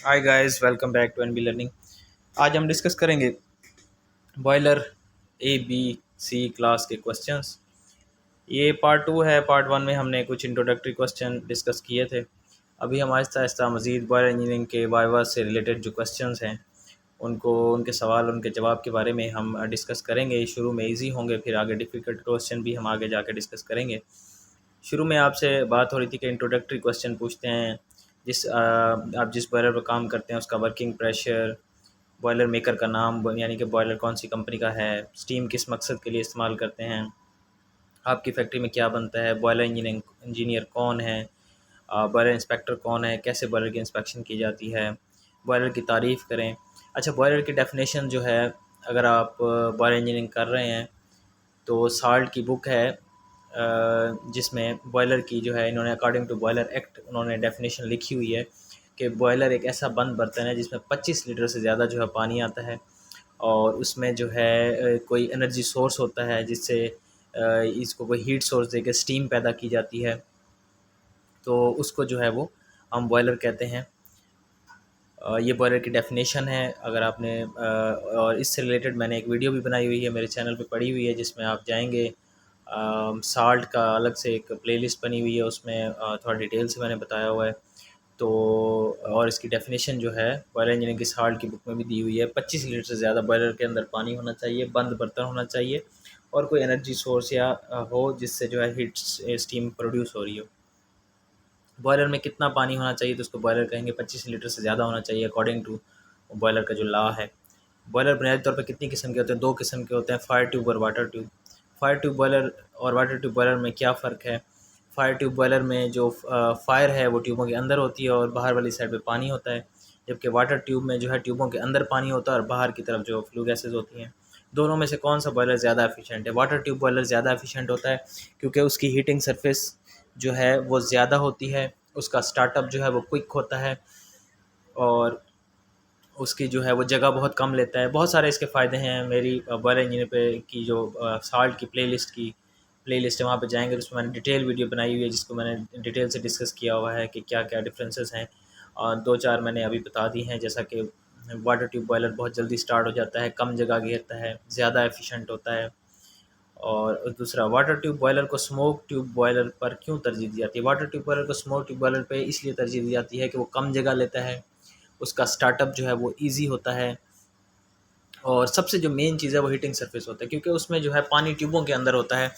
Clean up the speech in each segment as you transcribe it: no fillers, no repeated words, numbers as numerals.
Hi guys, welcome back to NB learning. आज हम discuss करेंगे boiler A B C class के questions. ये पार्ट टू है। पार्ट वन में हमने कुछ इंट्रोडक्टरी क्वेश्चन डिस्कस किए थे। अभी हम आहिस्ता आहिस्ता मज़ीद बॉयलर इंजीनियरिंग के वाइवा से रिलेटेड जो क्वेश्चंस हैं उनको, उनके सवाल, उनके जवाब के बारे में हम डिस्कस करेंगे। शुरू में इजी होंगे, फिर आगे डिफ़िकल्ट क्वेश्चन भी हम आगे जाकर डिस्कस करेंगे। शुरू में आपसे बात हो रही थी कि इंट्रोडक्टरी क्वेश्चन पूछते हैं। आप जिस बॉयलर पर काम करते हैं उसका वर्किंग प्रेशर, बॉयलर मेकर का नाम यानी कि बॉयलर कौन सी कंपनी का है, स्टीम किस मकसद के लिए इस्तेमाल करते हैं, आपकी फैक्ट्री में क्या बनता है, बॉयलर इंजीनियर कौन है, बॉयलर इंस्पेक्टर कौन है, कैसे बॉयलर की इंस्पेक्शन की जाती है, बॉयलर की तारीफ़ करें। अच्छा, बॉयलर की डेफिनेशन जो है, अगर आप बॉयलर इंजीनियरिंग कर रहे हैं तो साल्ट की बुक है जिसमें बॉयलर की जो है, इन्होंने अकॉर्डिंग टू बॉयलर एक्ट उन्होंने डेफिनेशन लिखी हुई है कि बॉयलर एक ऐसा बंद बर्तन है जिसमें 25 लीटर से ज़्यादा जो है पानी आता है, और उसमें जो है कोई एनर्जी सोर्स होता है जिससे इसको कोई हीट सोर्स देकर स्टीम पैदा की जाती है, तो उसको जो है वो हम बॉयलर कहते हैं। ये बॉयलर की डेफिनेशन है। अगर आपने और इससे रिलेटेड मैंने एक वीडियो भी बनाई हुई है, मेरे चैनल पे पड़ी हुई है, जिसमें आप जाएंगे। साल्ट का अलग से एक प्लेलिस्ट बनी हुई है, उसमें थोड़ा डिटेल से मैंने बताया हुआ है। तो और इसकी डेफिनेशन जो है बॉयलर इंजीनियरिंग की साल्ट की बुक में भी दी हुई है। 25 लीटर से ज़्यादा बॉयलर के अंदर पानी होना चाहिए, बंद बर्तन होना चाहिए, और कोई एनर्जी सोर्स या हो जिससे जो है हीट स्टीम प्रोड्यूस हो रही हो। बॉयलर में कितना पानी होना चाहिए, तो उसको बॉयलर कहेंगे। 25 लीटर से ज़्यादा होना चाहिए अकॉर्डिंग टू बॉयलर का जो लॉ है। बॉयलर बुनियादी तौर पर कितनी किस्म के होते हैं? दो किस्म के होते हैं, फायर ट्यूब और water tube. Fire tube boiler और वाटर ट्यूब बॉयलर में क्या फ़र्क है? फायर ट्यूब बॉयलर में जो फायर है वो ट्यूबों के अंदर होती है और बाहर वाली साइड पे पानी होता है, जबकि वाटर ट्यूब में जो है ट्यूबों के अंदर पानी होता है और बाहर की तरफ जो फ्लू गैसेज होती हैं। दोनों में से कौन सा बॉयलर ज़्यादा एफिशिएंट है? वाटर ट्यूब बॉयलर ज़्यादा एफिशिएंट होता है, क्योंकि उसकी हीटिंग सरफेस जो है वो ज़्यादा होती है, उसका स्टार्टअप जो है वो क्विक होता है, और उसकी जो है वो जगह बहुत कम लेता है। बहुत सारे इसके फ़ायदे हैं। मेरी बॉयलर इंजीनियर पे की जो साल्ट की प्लेलिस्ट है, वहाँ पे जाएंगे तो उसमें मैंने डिटेल वीडियो बनाई हुई है, जिसको मैंने डिटेल से डिस्कस किया हुआ है कि क्या क्या डिफरेंसेस हैं, और दो चार मैंने अभी बता दी हैं। जैसा कि वाटर ट्यूब बॉयलर बहुत जल्दी स्टार्ट हो जाता है, कम जगह घेरता है, ज़्यादा एफिशिएंट होता है। और दूसरा, वाटर ट्यूब बॉयलर को स्मोक ट्यूब बॉयलर पर क्यों तरजीह दी जाती है? वाटर ट्यूब बॉयलर को स्मोक ट्यूब बॉयलर पे इसलिए तरजीह दी जाती है कि वो कम जगह लेता है, उसका स्टार्टअप जो है वो ईजी होता है, और सबसे जो मेन चीज़ है वो हीटिंग सरफेस होता है, क्योंकि उसमें जो है पानी ट्यूबों के अंदर होता है।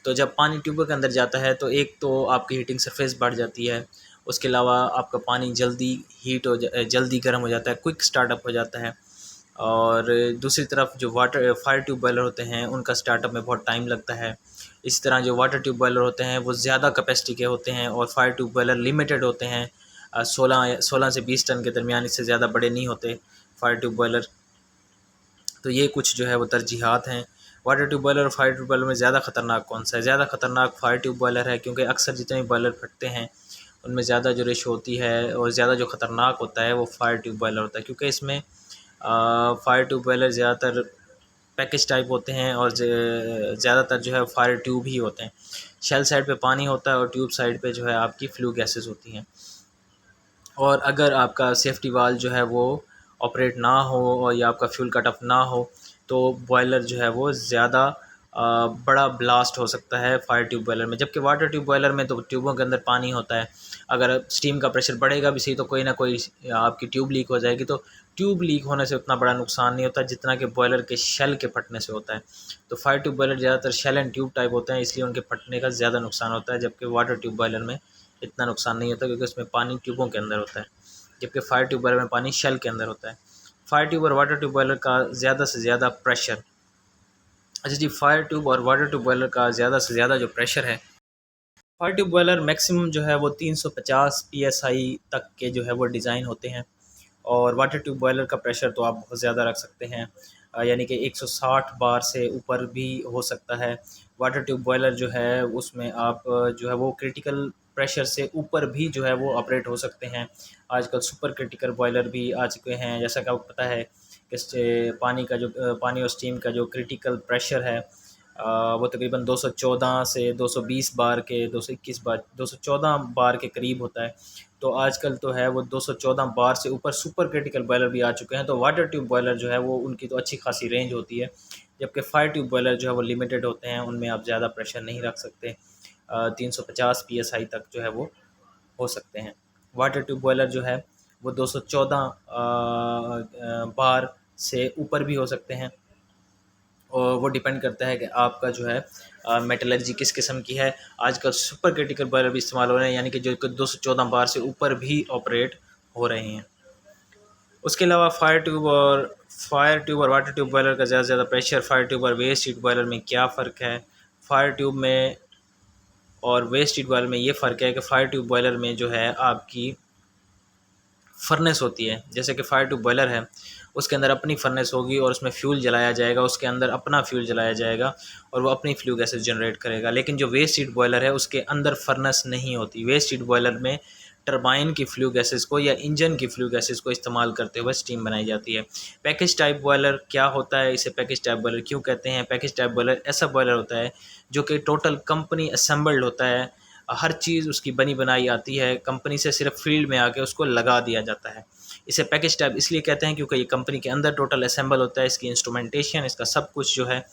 तो जब पानी ट्यूबों के अंदर जाता है तो एक तो आपकी हीटिंग सरफेस बढ़ जाती है, उसके अलावा आपका पानी जल्दी गर्म हो जाता है, क्विक स्टार्टअप हो जाता है। और दूसरी तरफ जो वाटर फायर ट्यूब बॉयलर होते हैं उनका स्टार्टअप में बहुत टाइम लगता है। इस तरह जो वाटर ट्यूब बॉयलर होते हैं वो ज़्यादा कैपेसिटी के होते हैं, और फायर ट्यूब बॉयलर लिमिटेड होते हैं। 16 से 20 टन के दरमियान, इससे ज़्यादा बड़े नहीं होते फायर ट्यूब बॉयलर। तो ये कुछ जो है वो तरजीहात हैं। वाटर ट्यूब बॉयलर और फायर ट्यूब बॉयलर में ज़्यादा ख़तरनाक कौन सा है? ज़्यादा ख़तरनाक फायर ट्यूब बॉयलर है, क्योंकि अक्सर जितने भी बॉयलर फटते हैं उनमें ज़्यादा जो रेशो होती है और ज़्यादा जो ख़तरनाक होता है वो फायर ट्यूब बॉयलर होता है, क्योंकि इसमें फायर ट्यूब बॉयलर ज़्यादातर पैकेज टाइप होते हैं, और ज़्यादातर जो है फायर ट्यूब ही होते हैं। शेल साइड पे पानी होता है और ट्यूब साइड पे जो है आपकी फ्लू गैसेस होती हैं। और अगर आपका सेफ्टी वाल जो है वो ऑपरेट ना हो, और या आपका फ्यूल कट ऑफ ना हो, तो बॉयलर जो है वो ज़्यादा बड़ा ब्लास्ट हो सकता है फायर ट्यूब बॉयलर में। जबकि वाटर ट्यूब बॉयलर में तो ट्यूबों के अंदर पानी होता है, अगर स्टीम का प्रेशर बढ़ेगा भी सही तो कोई ना कोई आपकी ट्यूब लीक हो जाएगी। तो ट्यूब लीक होने से उतना बड़ा नुकसान नहीं होता जितना कि बॉयलर के शेल के फटने से होता है। तो फायर ट्यूब बॉयलर ज़्यादातर शेल एंड ट्यूब टाइप होते हैं, इसलिए उनके फटने का ज़्यादा नुकसान होता है, जबकि वाटर ट्यूब बॉयलर में इतना नुकसान नहीं होता, क्योंकि उसमें पानी ट्यूबों के अंदर होता है, जबकि फायर ट्यूब बॉयलर में पानी शेल के अंदर होता है। फायर ट्यूब और वाटर ट्यूब बॉयलर का ज़्यादा से ज़्यादा प्रेशर। अच्छा जी, फायर ट्यूब और वाटर ट्यूब बॉयलर का ज़्यादा से ज़्यादा जो प्रेशर है, फायर ट्यूब बॉयलर मैक्सिमम जो है वो 350 PSI तक के जो है वो डिज़ाइन होते हैं, और वाटर ट्यूब बॉयलर का प्रेशर तो आप बहुत ज़्यादा रख सकते हैं, यानी कि 160 बार से ऊपर भी हो सकता है। वाटर ट्यूब बॉयलर जो है उसमें आप जो है वो क्रिटिकल प्रेशर से ऊपर भी जो है वो ऑपरेट हो सकते हैं। आजकल सुपर क्रिटिकल बॉयलर भी आ चुके हैं। जैसा कि आपको पता है कि पानी का जो पानी और स्टीम का जो क्रिटिकल प्रेशर है वो तकरीबन 214 से 220 बार के 221 बार 214 बार के करीब होता है। तो आजकल तो है वो 214 बार से ऊपर सुपर क्रिटिकल बॉयलर भी आ चुके हैं। तो वाटर ट्यूब बॉयलर जो है वो उनकी तो अच्छी खासी रेंज होती है, जबकि फायर ट्यूब बॉयलर जो है वो लिमिटेड होते हैं, उनमें आप ज़्यादा प्रेशर नहीं रख सकते। 350 PSI तक जो है वो हो सकते हैं। वाटर ट्यूब बॉयलर जो है वो 214 बार से ऊपर भी हो सकते हैं, और वो डिपेंड करता है कि आपका जो है मेटलर्जी किस किस्म की है। आजकल सुपर क्रिटिकल बॉयलर भी इस्तेमाल हो रहे हैं, यानी कि जो 214 बार से ऊपर भी ऑपरेट हो रहे हैं। उसके अलावा फायर ट्यूब और वाटर ट्यूब बॉयलर का ज़्यादा से ज़्यादा प्रेशर, फायर ट्यूब और वेस्ट हीट बॉयलर में क्या फ़र्क है। फायर ट्यूब में और वेस्ट हीट बॉयलर में ये फ़र्क है कि फायर ट्यूब बॉयलर में जो है आपकी फर्नेस होती है। जैसे कि फायर ट्यूब बॉयलर है, उसके अंदर अपनी फर्नेस होगी और उसमें फ्यूल जलाया जाएगा, उसके अंदर अपना फ्यूल जलाया जाएगा और वो अपनी फ्लू गैसेस जनरेट करेगा। लेकिन जो वेस्ट हीट बॉयलर है उसके अंदर फर्नेस नहीं होती। वेस्ट हीट बॉयलर में टरबाइन की फ्लू गैसेस को या इंजन की फ्लू गैसेस को इस्तेमाल करते हुए स्टीम बनाई जाती है। पैकेज टाइप बॉयलर क्या होता है, इसे पैकेज टाइप बॉयलर क्यों कहते हैं? पैकेज टाइप बॉयलर ऐसा बॉयलर होता है जो कि टोटल कंपनी असेंबल्ड होता है, हर चीज़ उसकी बनी बनाई आती है, कंपनी से सिर्फ फील्ड में आके उसको लगा दिया जाता है। इसे पैकेज टाइप इसलिए कहते हैं क्योंकि ये कंपनी के अंदर टोटल असेंबल होता है, इसकी इंस्ट्रूमेंटेशन, इसका सब कुछ जो है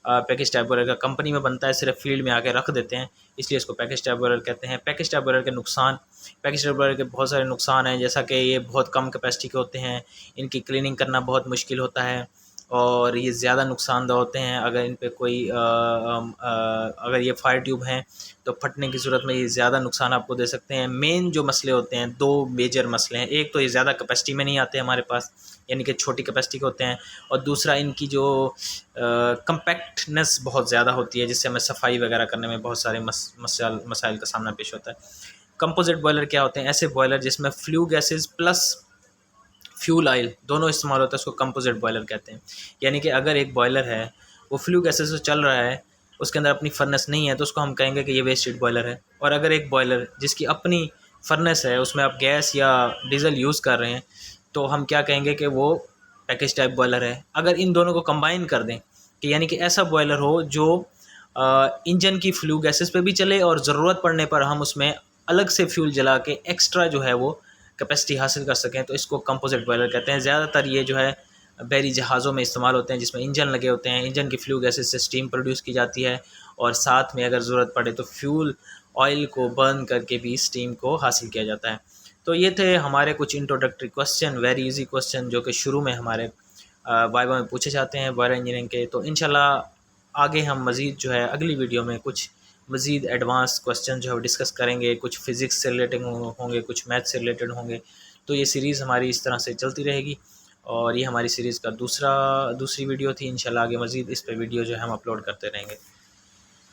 पैकेज टाइप बॉयलर का कंपनी में बनता है, सिर्फ फील्ड में आके रख देते हैं, इसलिए इसको पैकेज टाइप बॉयलर कहते हैं। पैकेज टाइप बॉयलर के नुकसान, पैकेज टाइप बॉयलर के बहुत सारे नुकसान हैं, जैसा कि ये बहुत कम कैपेसिटी के होते हैं, इनकी क्लीनिंग करना बहुत मुश्किल होता है और ये ज़्यादा नुकसानदेह होते हैं। अगर इन पे कोई अगर ये फायर ट्यूब हैं तो फटने की सूरत में ये ज़्यादा नुकसान आपको दे सकते हैं। मेन जो मसले होते हैं, दो मेजर मसले हैं, एक तो ये ज़्यादा कैपेसिटी में नहीं आते हमारे पास, यानी कि छोटी कैपेसिटी के होते हैं, और दूसरा इनकी जो कम्पैक्टनेस बहुत ज़्यादा होती है, जिससे हमें सफाई वगैरह करने में बहुत सारे मसाइल का सामना पेश होता है। कंपोजिट बॉयलर क्या होते हैं? ऐसे बॉयलर जिसमें flue gases plus fuel oil दोनों इस्तेमाल होता है, उसको कंपोजिट बॉयलर कहते हैं। यानी कि अगर एक बॉयलर है वो फ्लू गैसेस से चल रहा है, उसके अंदर अपनी फर्नेस नहीं है, तो उसको हम कहेंगे कि ये वेस्ट हीट बॉयलर है। और अगर एक बॉयलर जिसकी अपनी फर्नेस है, उसमें आप गैस या डीजल यूज़ कर रहे हैं, तो हम क्या कहेंगे कि वो पैकेज टाइप बॉयलर है। अगर इन दोनों को कंबाइन कर दें कि यानी कि ऐसा बॉयलर हो जो इंजन की फ्लू गैसेस पे भी चले और ज़रूरत पड़ने पर हम उसमें अलग से फ्यूल जला के एक्स्ट्रा जो है वो कैपेसिटी हासिल कर सकें, तो इसको कंपोजिट बॉयलर कहते हैं। ज़्यादातर ये जो है बहरी जहाज़ों में इस्तेमाल होते हैं, जिसमें इंजन लगे होते हैं, इंजन की फ्लू गैसेस से स्टीम प्रोड्यूस की जाती है और साथ में अगर ज़रूरत पड़े तो फ्यूल ऑयल को बर्न करके भी स्टीम को हासिल किया जाता है। तो ये थे हमारे कुछ introductory question, very easy question, जो कि शुरू में हमारे वाइवा में पूछे जाते हैं बॉयलर इंजीनियरिंग के। तो इंशाल्लाह आगे हम मज़ीद जो है अगली वीडियो में कुछ मज़ीद एडवांस क्वेश्चन जो है डिस्कस करेंगे, कुछ फ़िज़िक्स से रिलेटेड होंगे, कुछ मैथ से रिलेटेड होंगे। तो ये सीरीज़ हमारी इस तरह से चलती रहेगी और ये हमारी सीरीज़ का दूसरी वीडियो थी। इंशाल्लाह आगे मज़ीद इस पर वीडियो जो है हम अपलोड करते रहेंगे।